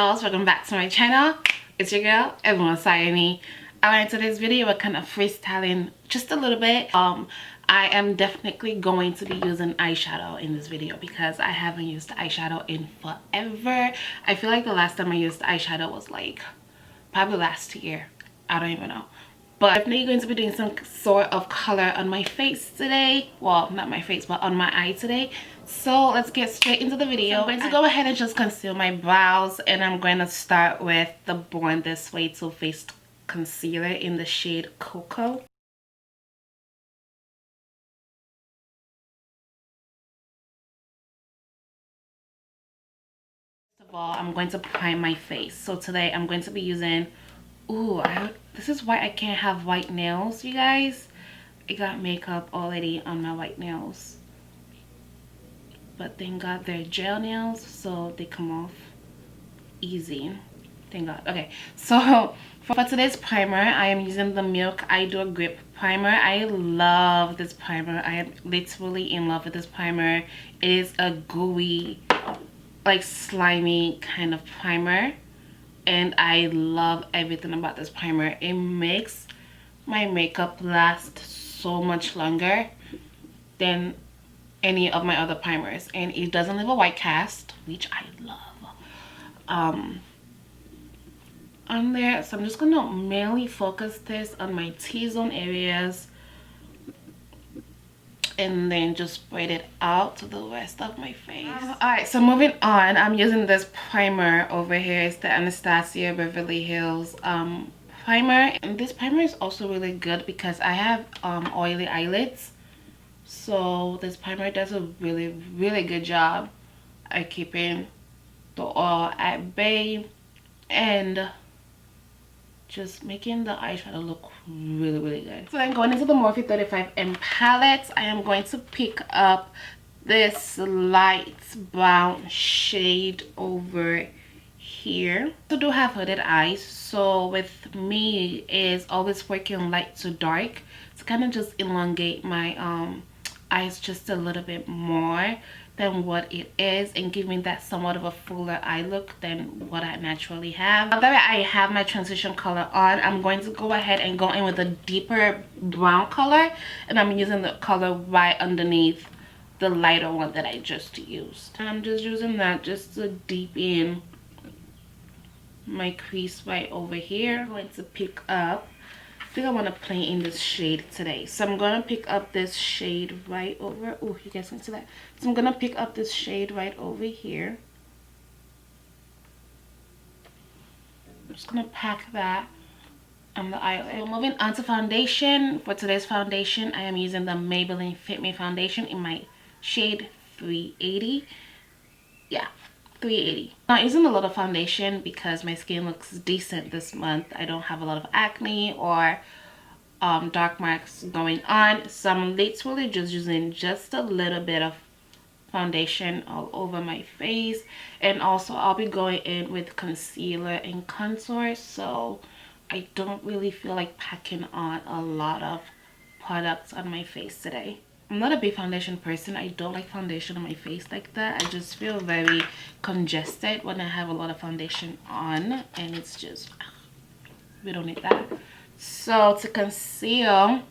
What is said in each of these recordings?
girls, welcome back to my channel. It's your girl Ebun Osayemi. Alright, so this video we're kind of freestyling just a little bit. I am definitely going to be using eyeshadow in this video because I haven't used eyeshadow in forever. I feel like the last time I used eyeshadow was like probably last year. I don't even know. But I'm definitely going to be doing some sort of color on my face today. Well, not my face, but on my eye today. So let's get straight into the video. So I'm going to go ahead and just conceal my brows. And I'm going to start with the Born This Way Too Faced concealer in the shade Cocoa. First of all, I'm going to prime my face. So today I'm going to be using... Ooh, this is why I can't have white nails, you guys. I got makeup already on my white nails, but thank God they're gel nails, so they come off easy. Thank God. Okay, so for today's primer, I am using the Milk I Do a Grip primer. I love this primer. I am literally in love with this primer. It is a gooey, like slimy kind of primer. And I love everything about this primer. It makes my makeup last so much longer than any of my other primers. And it doesn't leave a white cast, which I love. On there, so I'm just gonna mainly focus this on my T-zone areas. And then just spread it out to the rest of my face. Alright, so moving on, I'm using this primer over here. It's the Anastasia Beverly Hills primer. And this primer is also really good because I have oily eyelids. So this primer does a really good job at keeping the oil at bay and just making the eyeshadow look really good. So then going into the Morphe 35M palette, I am going to pick up this light brown shade over here. I do have hooded eyes, so with me is always working light to dark to kind of just elongate my eyes just a little bit more than what it is and give me that somewhat of a fuller eye look than what I naturally have. Now that I have my transition color on, I'm going to go ahead and go in with a deeper brown color, and I'm using the color right underneath the lighter one that I just used. And I'm just using that just to deepen my crease right over here. I'm going to pick up, I think I want to play in this shade today, so I'm gonna pick up this shade right over. Oh, you guys can see that. So I'm gonna pick up this shade right over here. I'm just gonna pack that on the eyelid. So moving on to foundation. For today's foundation, I am using the Maybelline Fit Me foundation in my shade 380. Yeah, 380. Not using a lot of foundation because my skin looks decent this month. I don't have a lot of acne or dark marks going on, so I'm literally just using just a little bit of foundation all over my face. And also I'll be going in with concealer and contour, so I don't really feel like packing on a lot of products on my face today. I'm not a big foundation person. I don't like foundation on my face like that. I just feel very congested when I have a lot of foundation on, and it's just, we don't need that. So to conceal,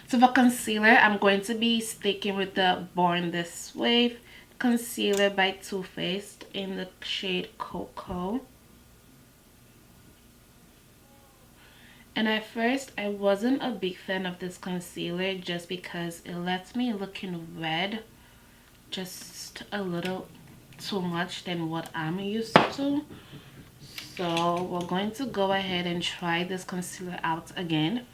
so for concealer, I'm going to be sticking with the Born This Way concealer by Too Faced in the shade Cocoa. And at first, I wasn't a big fan of this concealer just because it lets me looking red just a little too much than what I'm used to. So we're going to go ahead and try this concealer out again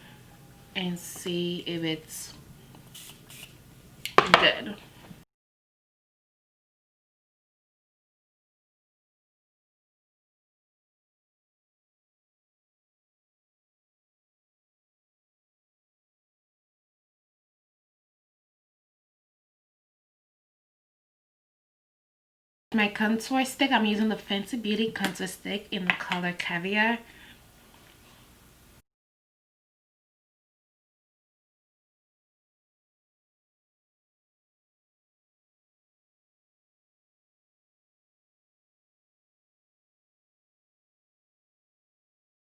and see if it's good. My contour stick, I'm using the Fenty Beauty contour stick in the color Caviar.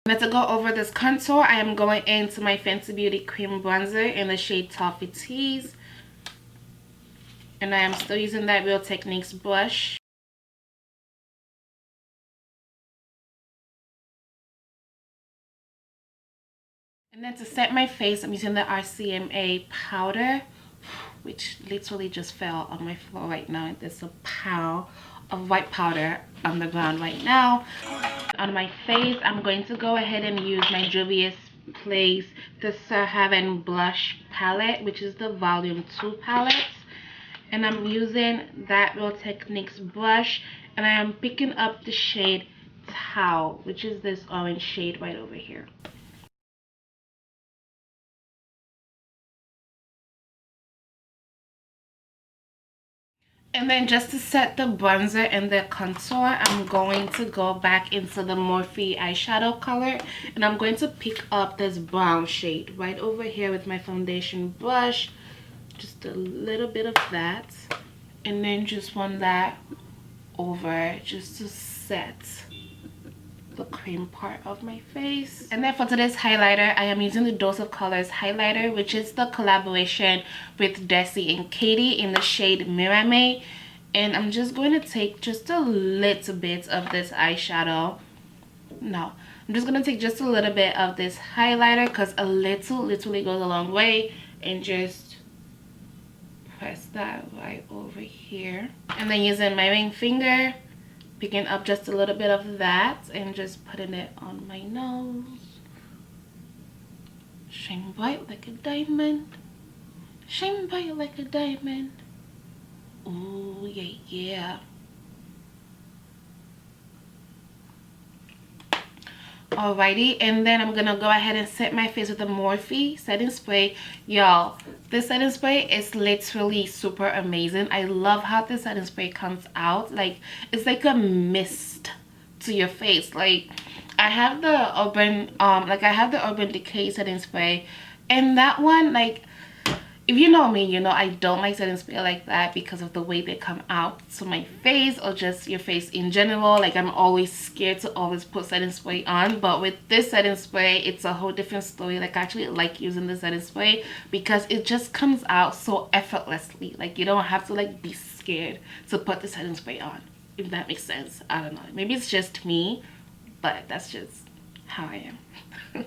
Now to go over this contour, I am going into my Fenty Beauty cream bronzer in the shade Toffee Tease, and I am still using that Real Techniques brush. And then to set my face, I'm using the RCMA powder, which literally just fell on my floor right now. There's a pile of white powder on the ground right now. On my face, I'm going to go ahead and use my Juvia's Place the Sir Heaven blush palette, which is the volume 2 palette, and I'm using that Real Techniques brush, and I am picking up the shade Tau, which is this orange shade right over here. And then just to set the bronzer and the contour, I'm going to go back into the Morphe eyeshadow color, and I'm going to pick up this brown shade right over here with my foundation brush. Just a little bit of that, and then just run that over just to set the cream part of my face. And then for today's highlighter, I am using the Dose of Colors highlighter, which is the collaboration with Desi and Katie in the shade Mirame. And I'm just going to take just a little bit of this eyeshadow. No, I'm just going to take just a little bit of this highlighter, because a little literally goes a long way, and just press that right over here. And then using my ring finger, picking up just a little bit of that and just putting it on my nose. Shine bright like a diamond. Shine bright like a diamond. Ooh, yeah, yeah. Alrighty, and then I'm gonna go ahead and set my face with the Morphe setting spray. Y'all, this setting spray is literally super amazing. I love how this setting spray comes out. Like, it's like a mist to your face. Like, I have the Urban Decay setting spray, and that one, like, if you know me, you know I don't like setting spray like that because of the way they come out to my face, or just your face in general. Like, I'm always scared to always put setting spray on, but with this setting spray, it's a whole different story. Like, I actually like using the setting spray because it just comes out so effortlessly. Like, you don't have to like be scared to put the setting spray on, if that makes sense. I don't know, maybe it's just me, but that's just how I am.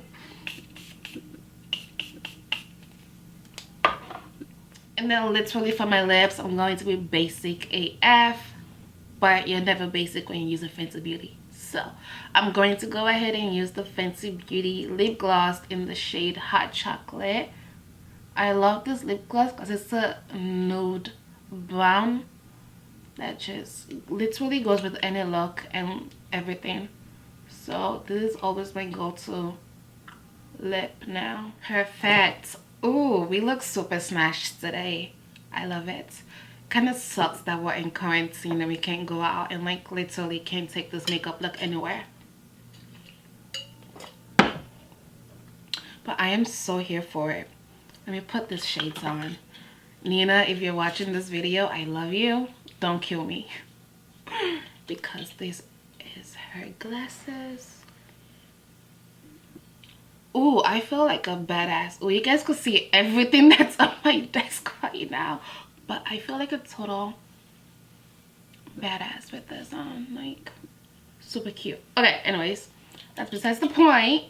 And then literally for my lips, I'm going to be basic AF, but you're never basic when you use a Fenty Beauty. So I'm going to go ahead and use the Fenty Beauty lip gloss in the shade Hot Chocolate. I love this lip gloss because it's a nude brown that just literally goes with any look and everything. So this is always my go-to lip now. Perfect. Ooh, we look super smashed today. I love it. Kind of sucks that we're in quarantine and we can't go out and like literally can't take this makeup look anywhere. But I am so here for it. Let me put these shades on. Nina, if you're watching this video, I love you. Don't kill me. Because this is her glasses. Ooh, I feel like a badass. Oh, you guys could see everything that's on my desk right now, but I feel like a total badass with this on. Like, super cute. Okay, anyways, that's besides the point.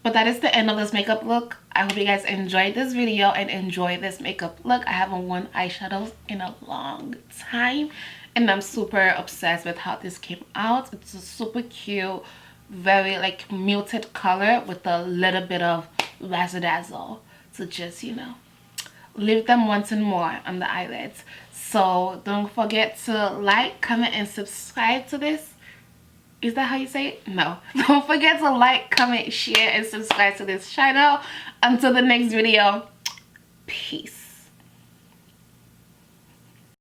But that is the end of this makeup look. I hope you guys enjoyed this video and enjoy this makeup look. I haven't worn eyeshadows in a long time, and I'm super obsessed with how this came out. It's a super cute, very like muted color with a little bit of razzle dazzle to just, you know, leave them wanting more on the eyelids. So don't forget to like, comment, and subscribe to this. Is that how you say it? No. Don't forget to like, comment, share, and subscribe to this channel. Until the next video, peace.